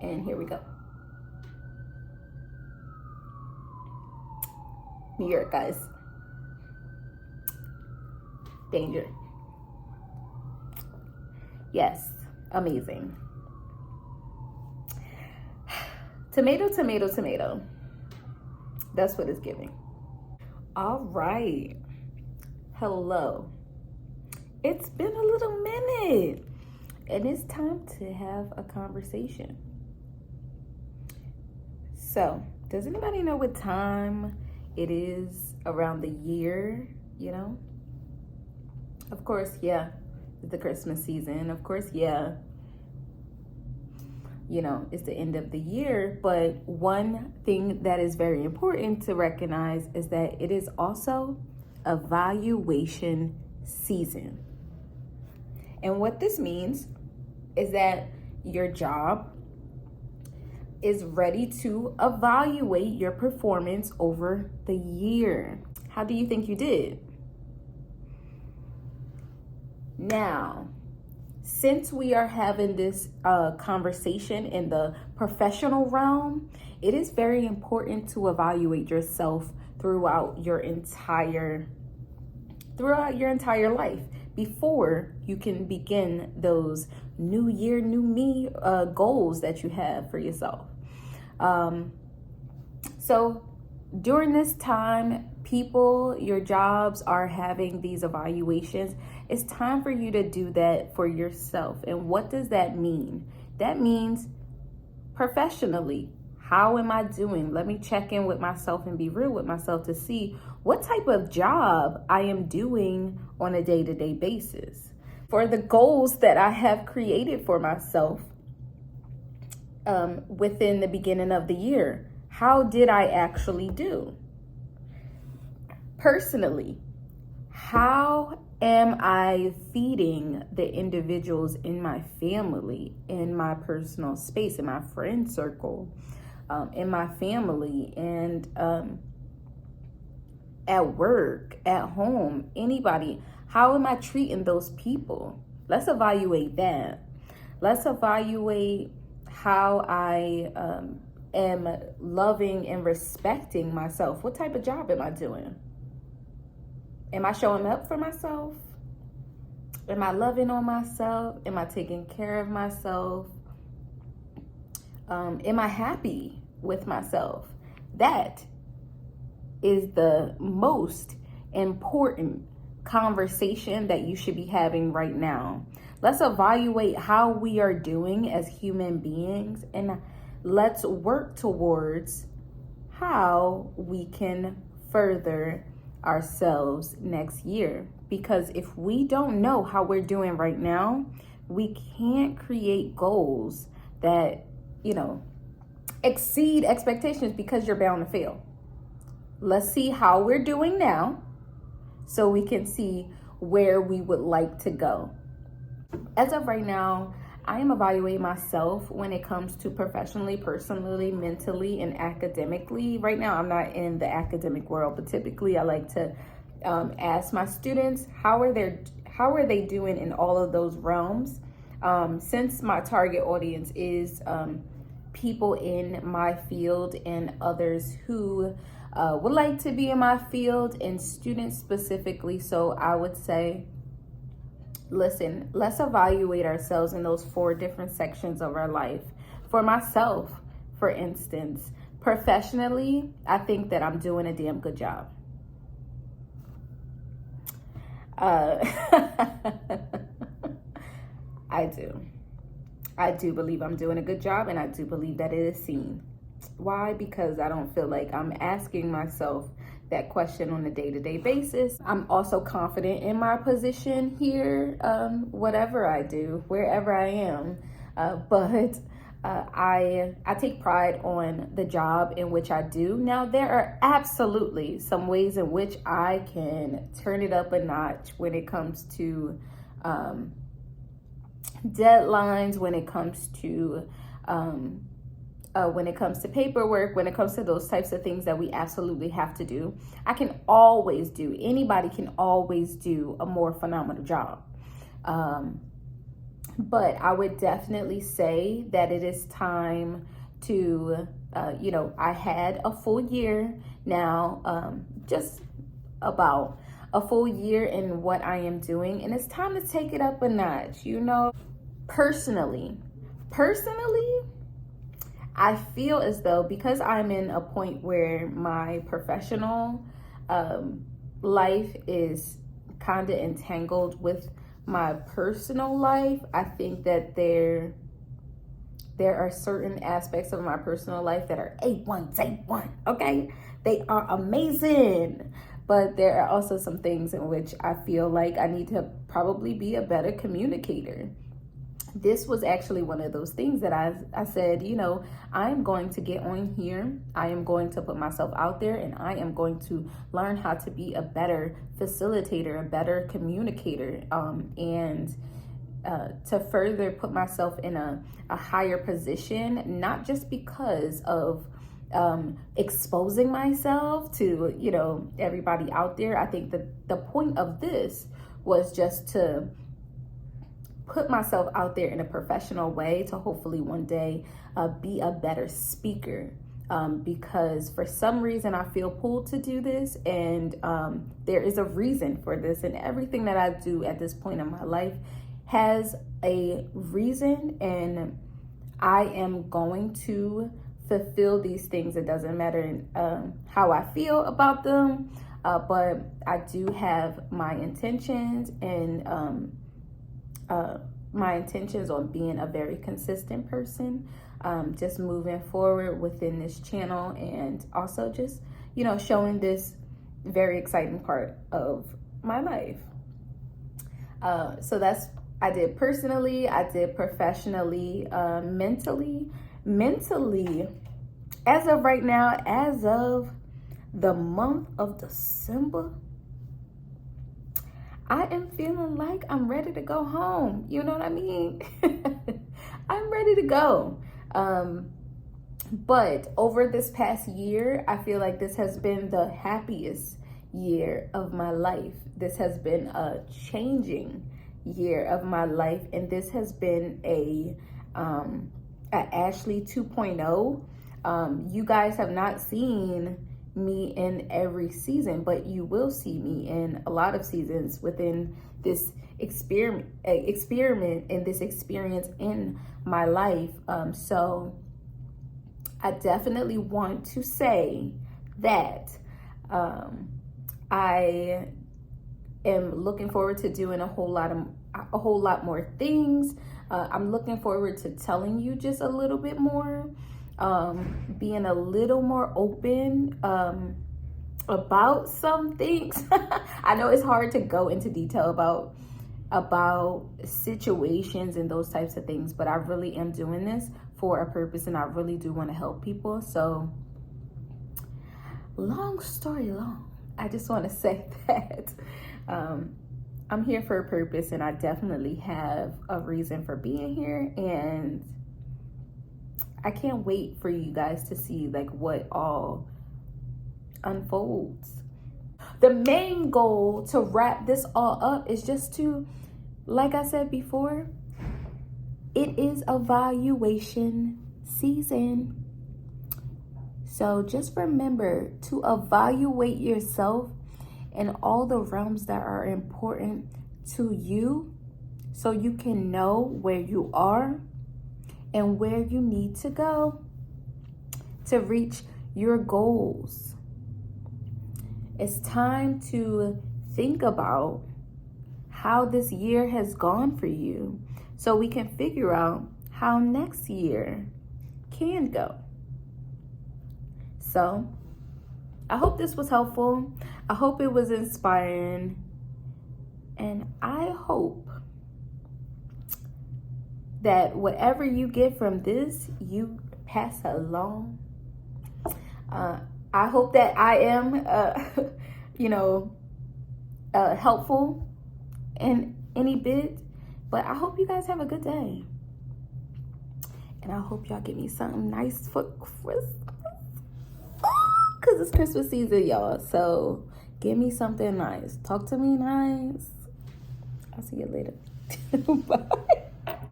And here we go. New York, guys. Danger. Yes, amazing. Tomato, tomato, tomato. That's what it's giving. All right. Hello. It's been a little minute, and it's time to have a conversation. So, does anybody know what time it is around the year, you know? Of course, yeah, it's the Christmas season. Of course, yeah, you know, it's the end of the year. But one thing that is very important to recognize is that it is also evaluation season. And what this means is that your job is ready to evaluate your performance over the year. How do you think you did? Now, since we are having this conversation in the professional realm, it is very important to evaluate yourself throughout your entire life before you can begin those new year, new me goals that you have for yourself. So during this time, people, your jobs are having these evaluations. It's time for you to do that for yourself. And what does that mean? That means professionally. How am I doing? Let me check in with myself and be real with myself to see what type of job I am doing on a day-to-day basis. For the goals that I have created for myself within the beginning of the year, how did I actually do? Personally, how am I feeding the individuals in my family, in my personal space, in my friend circle, in my family, and at work, at home, anybody? How am I treating those people? Let's evaluate that. Let's evaluate how I am loving and respecting myself. What type of job am I doing? Am I showing up for myself? Am I loving on myself? Am I taking care of myself? Am I happy with myself? That is the most important conversation that you should be having right now. Let's evaluate how we are doing as human beings, and let's work towards how we can further ourselves next year. Because if we don't know how we're doing right now, we can't create goals that, you know, exceed expectations, because you're bound to fail. Let's see how we're doing now so we can see where we would like to go. As of right now, I am evaluating myself when it comes to professionally, personally, mentally, and academically. Right now, I'm not in the academic world, but typically I like to ask my students, how are they doing in all of those realms? Since my target audience is people in my field and others who would like to be in my field, and students specifically. So I would say, listen, let's evaluate ourselves in those 4 different sections of our life. For myself, for instance, professionally, I think that I'm doing a damn good job. I do believe I'm doing a good job, and I do believe that it is seen. Why? Because I don't feel like I'm asking myself that question on a day-to-day basis. I'm also confident in my position here, whatever I do, wherever I am. But I take pride on the job in which I do. Now, there are absolutely some ways in which I can turn it up a notch when it comes to deadlines, when it comes to paperwork, when it comes to those types of things that we absolutely have to do. Anybody can always do a more phenomenal job. But I would definitely say that it is time to, I had a full year now, just about a full year in what I am doing, and it's time to take it up a notch. Personally, I feel as though, because I'm in a point where my professional life is kind of entangled with my personal life, I think that there are certain aspects of my personal life that are A1, okay? They are amazing. But there are also some things in which I feel like I need to probably be a better communicator. This was actually one of those things that I said, I am going to get on here. I am going to put myself out there, and I am going to learn how to be a better facilitator, a better communicator, and to further put myself in a higher position, not just because of exposing myself to, everybody out there. I think that the point of this was just to put myself out there in a professional way to hopefully one day be a better speaker, because for some reason I feel pulled to do this, and there is a reason for this, and everything that I do at this point in my life has a reason, and I am going to fulfill these things. It doesn't matter how I feel about them, but I do have my intentions, and my intentions on being a very consistent person, just moving forward within this channel, and also just, showing this very exciting part of my life. So I did personally, I did professionally, mentally, as of right now, as of the month of December, I am feeling like I'm ready to go home. You know what I mean? I'm ready to go. But over this past year, I feel like this has been the happiest year of my life. This has been a changing year of my life, and this has been a Ashley 2.0. You guys have not seen me in every season, but you will see me in a lot of seasons within this experiment and this experience in my life. So I definitely want to say that I am looking forward to doing a whole lot more things. I'm looking forward to telling you just a little bit more, being a little more open about some things. I know it's hard to go into detail about situations and those types of things, but I really am doing this for a purpose, and I really do want to help people. So long story long, I just want to say that I'm here for a purpose, and I definitely have a reason for being here, and I can't wait for you guys to see like what all unfolds. The main goal to wrap this all up is just to, like I said before, it is evaluation season. So just remember to evaluate yourself in all the realms that are important to you, so you can know where you are and where you need to go to reach your goals. It's time to think about how this year has gone for you, so we can figure out how next year can go. So I hope this was helpful. I hope it was inspiring. And I hope that whatever you get from this, you pass along. I hope that I am, helpful in any bit. But I hope you guys have a good day. And I hope y'all get me something nice for Christmas. Because it's Christmas season, y'all. So give me something nice. Talk to me nice. I'll see you later. Bye.